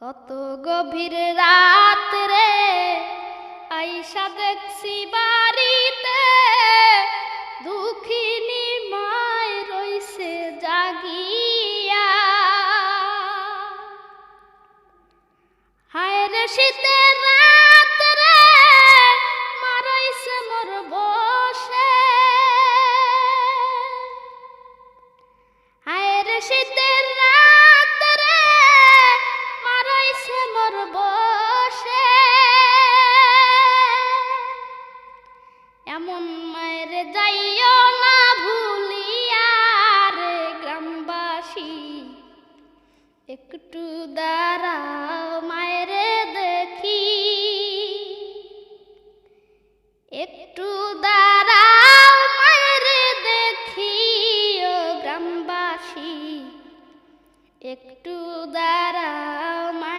কত গভীর রাত রে আইসা দেখছি বাড়িতে দুঃখিনী মায় রইছে জাগিয়া। হায় রে শীতের রাত রে মারাইছে মোর বসে। হায় রে শীতের রাত রে মারাইছে মোর বসে। এমন মায়ের যাইও না ভুলিয়া রে গ্রামবাসী, একটু দাঁড়াও মায়ের দেখি। একটু দাঁড়াও মায়ের দেখি ও গ্রামবাসী, একটু দাঁড়াও।